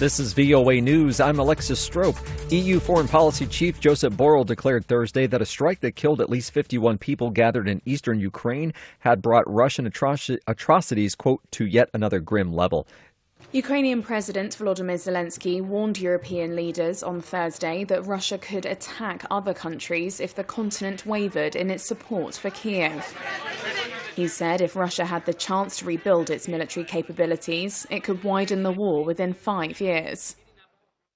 This is VOA News. I'm Alexis Strope. EU Foreign Policy Chief Josep Borrell declared Thursday that a strike that killed at least 51 people gathered in eastern Ukraine had brought Russian atrocities, quote, to yet another grim level. Ukrainian President Volodymyr Zelensky warned European leaders on Thursday that Russia could attack other countries if the continent wavered in its support for Kiev. He said if Russia had the chance to rebuild its military capabilities, it could widen the war within 5 years.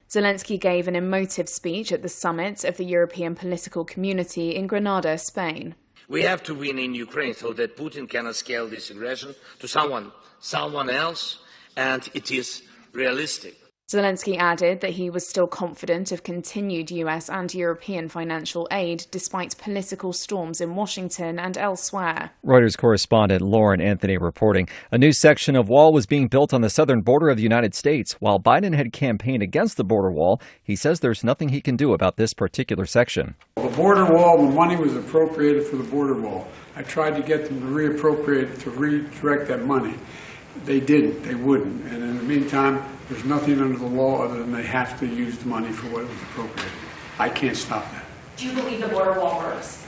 Zelensky gave an emotive speech at the summit of the European political community in Granada, Spain. We have to win in Ukraine so that Putin cannot scale this aggression to someone else, and it is realistic. Zelensky added that he was still confident of continued US and European financial aid despite political storms in Washington and elsewhere. Reuters correspondent Lauren Anthony reporting. A new section of wall was being built on the southern border of the United States. While Biden had campaigned against the border wall, he says there's nothing he can do about this particular section. The border wall, the money was appropriated for the border wall. I tried to get them to reappropriate, to redirect that money. They didn't. They wouldn't. And in the meantime, there's nothing under the law other than they have to use the money for what it was appropriated. I can't stop that. Do you believe the border wall works?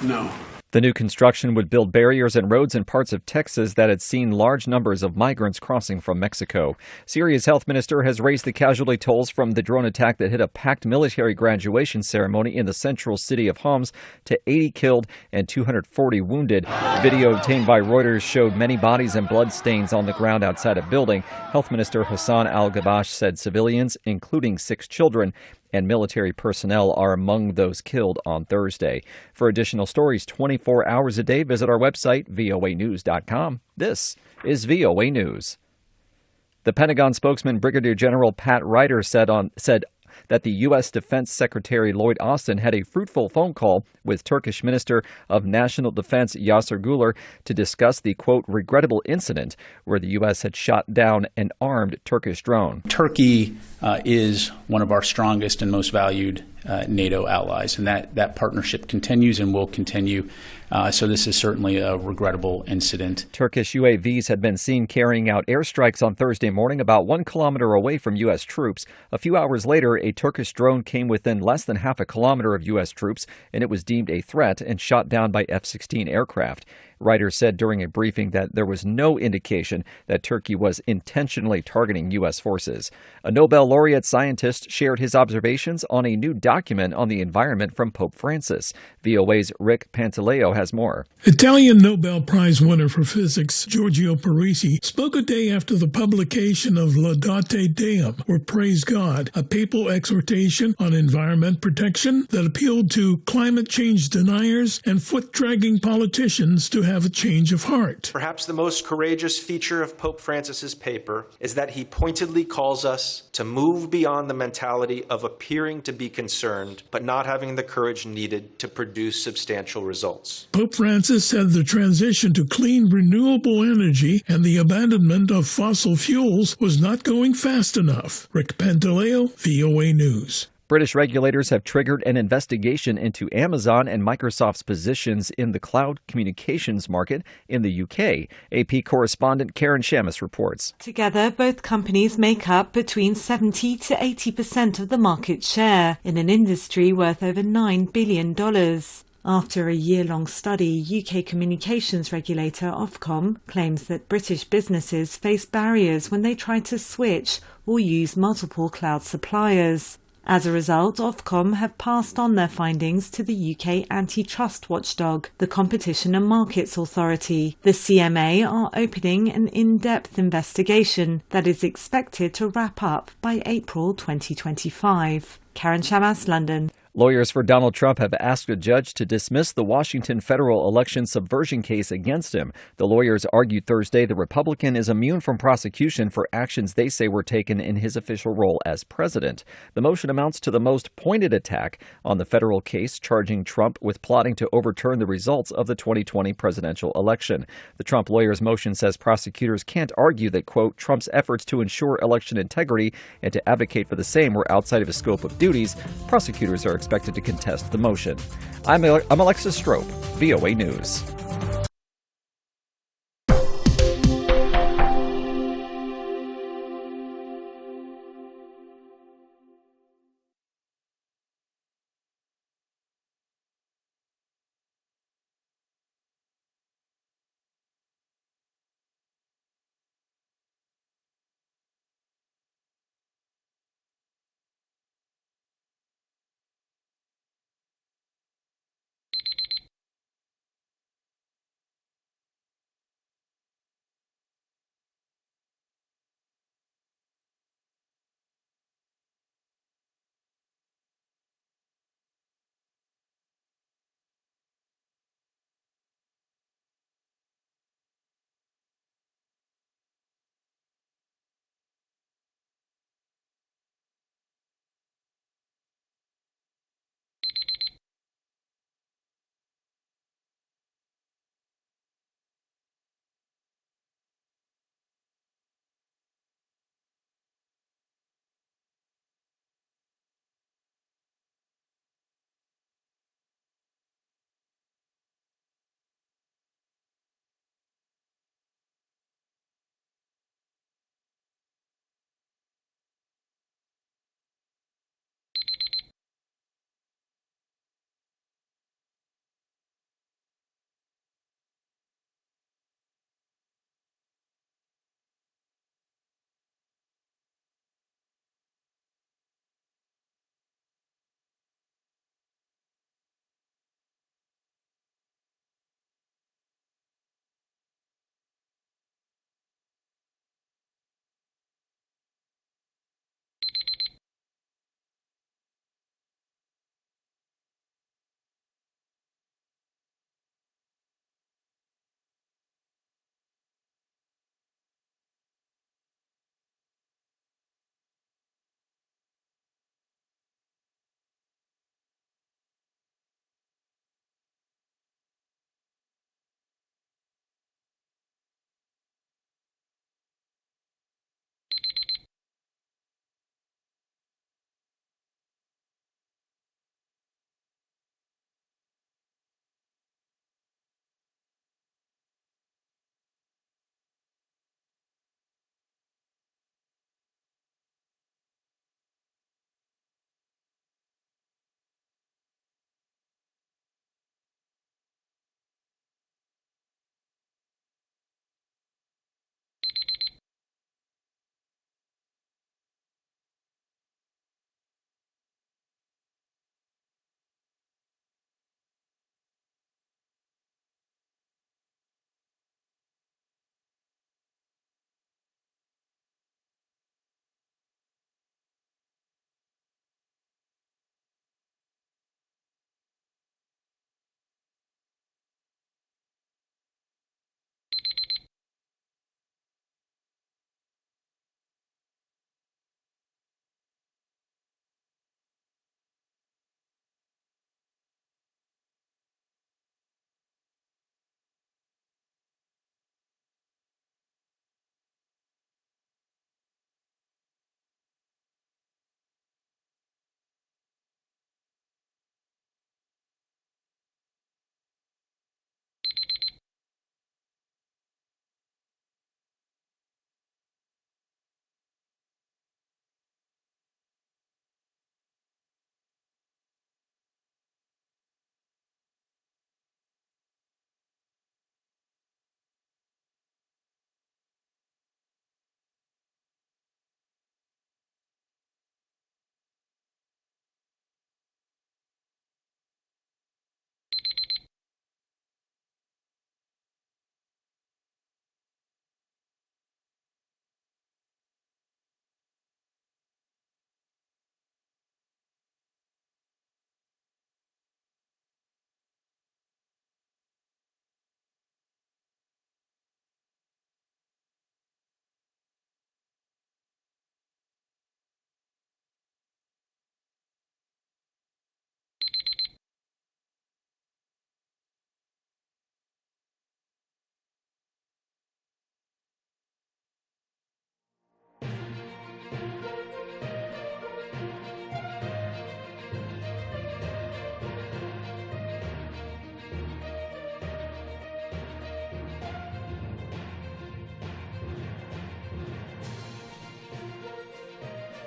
No. The new construction would build barriers and roads in parts of Texas that had seen large numbers of migrants crossing from Mexico. Syria's health minister has raised the casualty tolls from the drone attack that hit a packed military graduation ceremony in the central city of Homs to 80 killed and 240 wounded. Video obtained by Reuters showed many bodies and bloodstains on the ground outside a building. Health Minister Hassan al-Gabash said civilians, including 6 children, and military personnel are among those killed on Thursday. For additional stories 24 hours a day, visit our website, voanews.com. This is VOA News. The Pentagon spokesman Brigadier General Pat Ryder said that the U.S. Defense Secretary Lloyd Austin had a fruitful phone call with Turkish Minister of National Defense Yasir Güler to discuss the, quote, regrettable incident where the U.S. had shot down an armed Turkish drone. Turkey is one of our strongest and most valued NATO allies, and that partnership continues and will continue. So this is certainly a regrettable incident. Turkish UAVs had been seen carrying out airstrikes on Thursday morning about 1 kilometer away from U.S. troops. A few hours later, a Turkish drone came within less than half a kilometer of U.S. troops, and it was deemed a threat and shot down by F-16 aircraft. Ryder said during a briefing that there was no indication that Turkey was intentionally targeting U.S. forces. A Nobel laureate scientist shared his observations on a new document on the environment from Pope Francis. VOA's Rick Pantaleo has more. Italian Nobel Prize winner for physics Giorgio Parisi spoke a day after the publication of Laudate Deum, or Praise God, a papal exhortation on environment protection that appealed to climate change deniers and foot-dragging politicians to have a change of heart. Perhaps the most courageous feature of Pope Francis's paper is that he pointedly calls us to move beyond the mentality of appearing to be concerned, but not having the courage needed to produce substantial results. Pope Francis said the transition to clean, renewable energy and the abandonment of fossil fuels was not going fast enough. Rick Pantaleo, VOA News. British regulators have triggered an investigation into Amazon and Microsoft's positions in the cloud communications market in the UK. AP correspondent Karen Shamus reports. Together, both companies make up between 70 to 80% of the market share in an industry worth over $9 billion. After a year-long study, UK communications regulator Ofcom claims that British businesses face barriers when they try to switch or use multiple cloud suppliers. As a result, Ofcom have passed on their findings to the UK antitrust watchdog, the Competition and Markets Authority. The CMA are opening an in-depth investigation that is expected to wrap up by April 2025. Karen Shamas, London. Lawyers for Donald Trump have asked a judge to dismiss the Washington federal election subversion case against him. The lawyers argued Thursday the Republican is immune from prosecution for actions they say were taken in his official role as president. The motion amounts to the most pointed attack on the federal case charging Trump with plotting to overturn the results of the 2020 presidential election. The Trump lawyers' motion says prosecutors can't argue that, quote, Trump's efforts to ensure election integrity and to advocate for the same were outside of his scope of duties. Prosecutors are expected to contest the motion. I'm Alexis Strope, VOA News.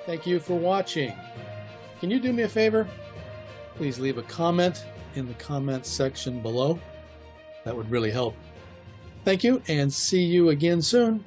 Thank you for watching. Can you do me a favor? Please leave a comment in the comments section below. That would really help. Thank you, and see you again soon.